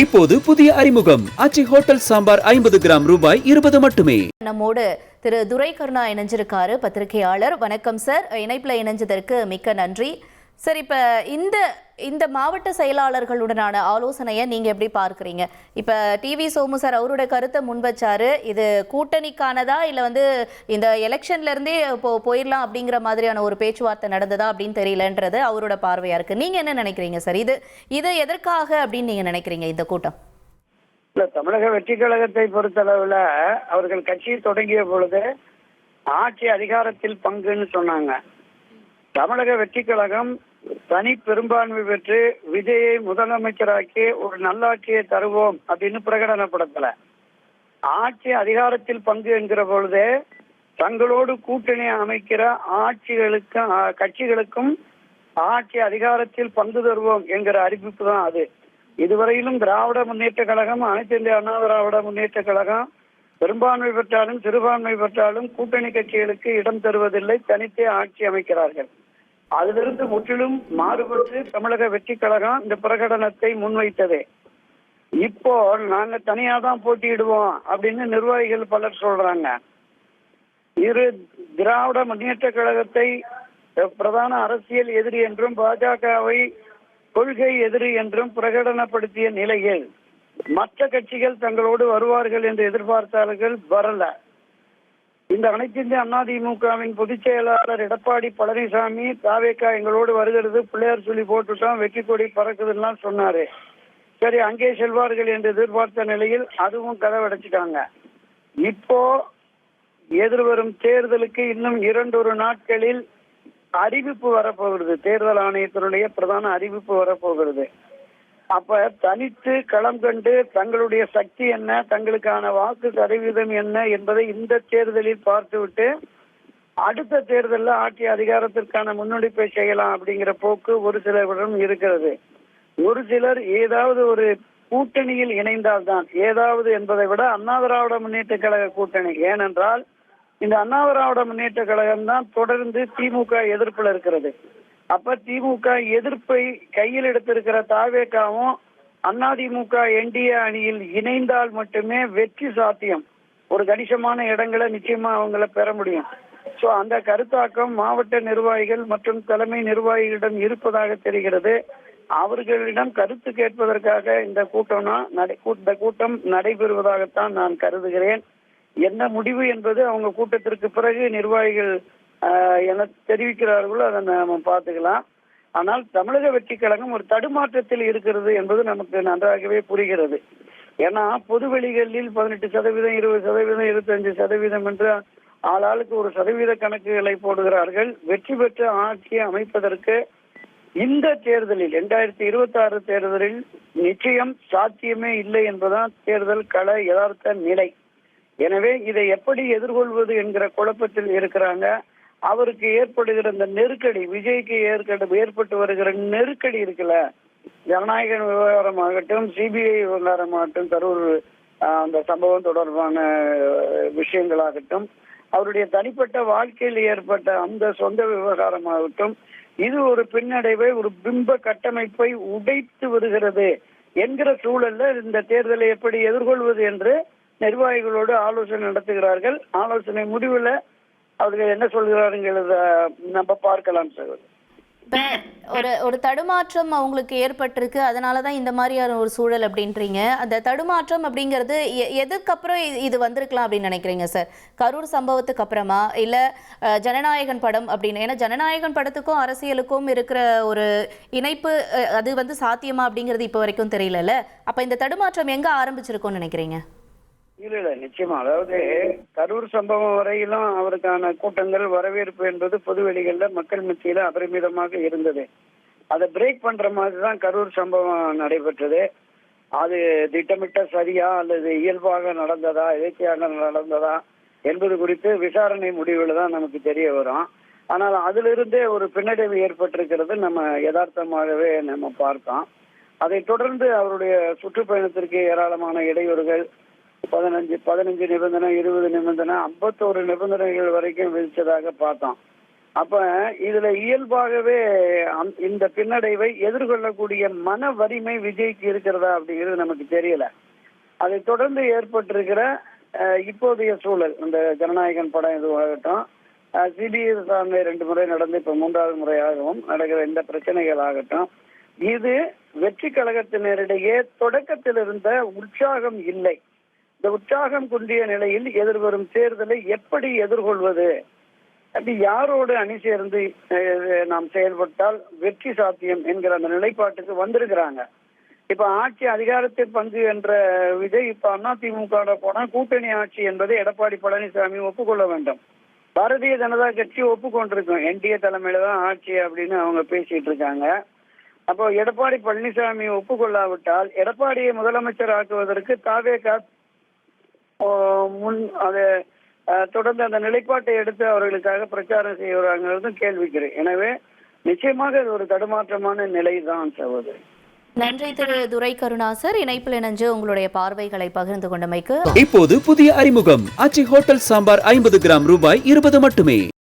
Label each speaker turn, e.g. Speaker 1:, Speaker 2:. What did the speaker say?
Speaker 1: இப்போது புதிய அறிமுகம் ஆச்சி ஹோட்டல் சாம்பார் 50 கிராம் ரூபாய் 20 மட்டுமே.
Speaker 2: நம்மோடு திரு துரை கருணா இணைஞ்சிருக்காரு, பத்திரிகையாளர். வணக்கம் சார், இணைப்புல இணைஞ்சதற்கு மிக்க நன்றி. சார், இப்ப இந்த மாவட்ட செயலாளர்களுடனான ஆலோசனையை நீங்க எப்படி பார்க்குறீங்க? இப்ப டிவி சோமு சார் அவருடைய கருத்தை முன் வச்சாரு. இது கூட்டணிக்கானதா இல்ல இந்த எலெக்ஷன்ல இருந்தே போயிடலாம் அப்படிங்கிற மாதிரியான ஒரு பேச்சுவார்த்தை நடந்ததா அப்படின்னு தெரியலன்றது அவரோட பார்வையா இருக்கு. நீங்க என்ன நினைக்கிறீங்க சார்? இது எதற்காக அப்படின்னு நீங்க நினைக்கிறீங்க இந்த கூட்டம்?
Speaker 3: இல்ல, தமிழக வெற்றி கழகத்தை பொறுத்தளவுல அவர்கள் கட்சியை தொடங்கிய பொழுது ஆட்சி அதிகாரத்தில் பங்குன்னு சொன்னாங்க. தமிழக வெற்றி கழகம் தனி பெரும்பான்மை பெற்று விஜயை முதலமைச்சராக்கி ஒரு நல்லாட்சியை தருவோம் அப்படின்னு பிரகடனப்படுத்தல. ஆட்சி அதிகாரத்தில் பங்கு என்கிற பொழுது தங்களோடு கூட்டணி அமைக்கிற கட்சிகளுக்கும் ஆட்சி அதிகாரத்தில் பங்கு தருவோம் என்கிற அறிவிப்பு தான் அது. இதுவரையிலும் திராவிட முன்னேற்ற கழகம், அனைத்து இந்திய அண்ணா திராவிட முன்னேற்ற கழகம் பெரும்பான்மை பெற்றாலும் சிறுபான்மை பெற்றாலும் கூட்டணி கட்சிகளுக்கு இடம் தருவதில்லை, தனித்தே ஆட்சி அமைக்கிறார்கள். அதிலிருந்து முற்றிலும் மாறுபட்டு தமிழக வெற்றி கழகம் இந்த பிரகடனத்தை முன்வைத்தது. இப்போ நாங்க தனியா தான் போட்டியிடுவோம் அப்படின்னு நிர்வாகிகள் பலர் சொல்றாங்க. திராவிட முன்னேற்ற கழகத்தை பிரதான அரசியல் எதிரி என்றும் பாஜகவை கொள்கை எதிரி என்றும் பிரகடனப்படுத்திய நிலையில் மற்ற கட்சிகள் தங்களோடு வருவார்கள் என்று எதிர்பார்த்தார்கள், வரல. இந்த அனைத்து இந்திய அதிமுகவின் பொதுச் செயலாளர் எடப்பாடி பழனிசாமி தாவேக்கா எங்களோடு வருகிறது, பிள்ளையார் சொல்லி போட்டுட்டோம், வெற்றி கொடி பறக்குதுன்னா சொன்னாரு. சரி, அங்கே செல்வார்கள் என்று எதிர்பார்த்த நிலையில் அதுவும் கதவடைச்சிட்டாங்க. இப்போ எதிர்வரும் தேர்தலுக்கு இன்னும் 2 நாட்களில் அறிவிப்பு வரப்போகிறது. தேர்தல் ஆணையத்தினுடைய பிரதான அறிவிப்பு வரப்போகிறது. அப்ப தனித்து களம் கண்டு தங்களுடைய சக்தி என்ன, தங்களுக்கான வாக்கு சதவீதம் என்ன என்பதை இந்த தேர்தலில் பார்த்துவிட்டு அடுத்த தேர்தலில் ஆட்சி அதிகாரத்திற்கான முன்னெடுப்பை செய்யலாம் அப்படிங்கிற போக்கு ஒரு சிலரிடம் இருக்கிறது. ஒரு சிலர் ஏதாவது ஒரு கூட்டணியில் இணைந்தால்தான், ஏதாவது என்பதை விட அண்ணா திராவிட முன்னேற்ற கழக கூட்டணி. ஏனென்றால் இந்த அண்ணா திராவிட முன்னேற்ற கழகம் தான் தொடர்ந்து திமுக எதிர்ப்புல இருக்கிறது. அப்ப திமுக எதிர்ப்பை கையில் எடுத்திருக்கிற தாவேக்காவும் அதிமுக என்டிஏ அணியில் இணைந்தால் மட்டுமே வெற்றி சாத்தியம். ஒரு கணிசமான இடங்களை நிச்சயமா அவங்கள பெற முடியும். சோ அந்த கருத்தாக்கம் மாவட்ட நிர்வாகிகள் மற்றும் தலைமை நிர்வாகிகளிடம் இருப்பதாக தெரிகிறது. அவர்களிடம் கருத்து கேட்பதற்காக இந்த கூட்டம் நடைபெறுவதாகத்தான் நான் கருதுகிறேன். என்ன முடிவு என்பது அவங்க கூட்டத்திற்கு பிறகு நிர்வாகிகள் என தெரிவிக்கிறார்களோ அதை நாம பார்த்துக்கலாம். ஆனால் தமிழக வெற்றி கழகம் ஒரு தடுமாற்றத்தில் இருக்கிறது என்பது நமக்கு நன்றாகவே புரிகிறது. ஏன்னா பொதுவெளிகளில் 18%, 20%, 25% என்று ஆளாளுக்கு ஒரு சதவீத கணக்குகளை போடுகிறார்கள். வெற்றி பெற்ற ஆட்சியை அமைப்பதற்கு இந்த தேர்தலில் 2026 தேர்தலில் நிச்சயம் சாத்தியமே இல்லை என்பதுதான் தேர்தல் கள யதார்த்த நிலை. எனவே இதை எப்படி எதிர்கொள்வது என்கிற குழப்பத்தில் இருக்கிறாங்க. அவருக்கு ஏற்படுகிற இந்த நெருக்கடி, விஜய்க்கு ஏற்பட்டு வருகிற நெருக்கடி இருக்குல்ல, ஜனநாயக விவகாரமாகட்டும், சிபிஐ விவகாரமாகட்டும், கரூர் அந்த சம்பவம் தொடர்பான விஷயங்களாகட்டும், அவருடைய தனிப்பட்ட வாழ்க்கையில் ஏற்பட்ட அந்த சொந்த விவகாரமாகட்டும், இது ஒரு பின்னடைவை, ஒரு பிம்ப கட்டமைப்பை உடைத்து வருகிறது என்கிற சூழல்ல இந்த தேர்தலை எப்படி எதிர்கொள்வது என்று நிர்வாகிகளோடு ஆலோசனை நடத்துகிறார்கள். ஆலோசனை முடிவுல அவர்கள் என்ன சொல்கிறாருங்கிறத நம்ம பார்க்கலாம் சார்.
Speaker 2: ஒரு தடுமாற்றம் அவங்களுக்கு ஏற்பட்டிருக்கு, அதனாலதான் இந்த மாதிரியான ஒரு சூழல் அப்படின்றீங்க. அந்த தடுமாற்றம் அப்படிங்கிறது எதுக்கப்புறம் இது வந்திருக்கலாம் அப்படின்னு நினைக்கிறீங்க சார்? கரூர் சம்பவத்துக்கு அப்புறமா, இல்ல ஜனநாயகன் படம் அப்படின்னு? ஏன்னா ஜனநாயகன் படத்துக்கும் அரசியலுக்கும் இருக்கிற ஒரு இணைப்பு அது சாத்தியமா அப்படிங்கிறது இப்ப வரைக்கும் தெரியல. அப்ப இந்த தடுமாற்றம் எங்க ஆரம்பிச்சிருக்கும்னு நினைக்கிறீங்க?
Speaker 3: இல்ல, நிச்சயமா. அதாவது கரூர் சம்பவம் வரையிலும் அவருக்கான கூட்டங்கள், வரவேற்பு என்பது பொதுவெளிகள்ல மக்கள் மத்தியில அபரிமிதமாக இருந்தது. அதை பிரேக் பண்ற மாதிரி தான் கரூர் சம்பவம் நடைபெற்றது. அது திட்டமிட்ட சரியா அல்லது இயல்பாக நடந்ததா, இயற்கையாக நடந்ததா என்பது குறித்து விசாரணை முடிவுல தான் நமக்கு தெரிய வரும். ஆனால் அதிலிருந்தே ஒரு பின்னடைவு ஏற்பட்டிருக்கிறது நம்ம யதார்த்தமாகவே நம்ம பார்த்தோம். அதை தொடர்ந்து அவருடைய சுற்றுப்பயணத்திற்கு ஏராளமான இடையூறுகள், 15 நிபந்தனை, 20 நிபந்தனை, 51 நிபந்தனைகள் வரைக்கும் விதிச்சதாக பார்த்தோம். அப்ப இதுல இயல்பாகவே இந்த பின்னடைவை எதிர்கொள்ளக்கூடிய மன வலிமை விஜய்க்கு இருக்கிறதா அப்படிங்கிறது நமக்கு தெரியல. அதை தொடர்ந்து ஏற்பட்டிருக்கிற இப்போதைய சூழல், இந்த ஜனநாயகன் படம் இதுவாகட்டும், சிபிஐ விசாரணை 2 முறை நடந்து இப்ப 3வது முறையாகவும் நடக்கிற இந்த பிரச்சனைகள் ஆகட்டும், இது வெற்றி கழகத்தினரிடையே தொடக்கத்தில் இருந்த உற்சாகம் இல்லை. இந்த உற்சாகம் குன்றிய நிலையில் எதிர்வரும் தேர்தலை எப்படி எதிர்கொள்வது, அப்படி யாரோடு அணி சேர்ந்து நாம் செயல்பட்டால் வெற்றி சாத்தியம் என்கிற அந்த நிலைப்பாட்டுக்கு வந்திருக்கிறாங்க. இப்ப ஆட்சி அதிகாரத்தில் பங்கு என்ற விஜய் இப்ப அதிமுக போனா கூட்டணி ஆட்சி என்பதை எடப்பாடி பழனிசாமி ஒப்புக்கொள்ள வேண்டும். பாரதிய ஜனதா கட்சி ஒப்புக்கொண்டிருக்கும், என்டிஏ தலைமையில தான் ஆட்சி அப்படின்னு அவங்க பேசிட்டு இருக்காங்க. அப்போ எடப்பாடி பழனிசாமி ஒப்புக்கொள்ளாவிட்டால் எடப்பாடியை முதலமைச்சர் ஆக்குவதற்கு தாவேகா முன் அதை தொடர்ந்து அந்த நிலைப்பாட்டை எடுத்து அவர்களுக்காக பிரச்சாரம் செய்வாங்கிறதும் கேள்விக்கிறேன். எனவே நிச்சயமாக இது ஒரு தடுமாற்றமான நிலைதான் சகோதரி.
Speaker 2: நன்றி திரு துரை கருணா சார், இணைப்பில் இணைஞ்சு உங்களுடைய பார்வைகளை பகிர்ந்து கொண்டமைக்கு.
Speaker 1: இப்போது புதிய அறிமுகம் ஆச்சி ஹோட்டல் சாம்பார் 50 கிராம் ரூபாய் 20 மட்டுமே.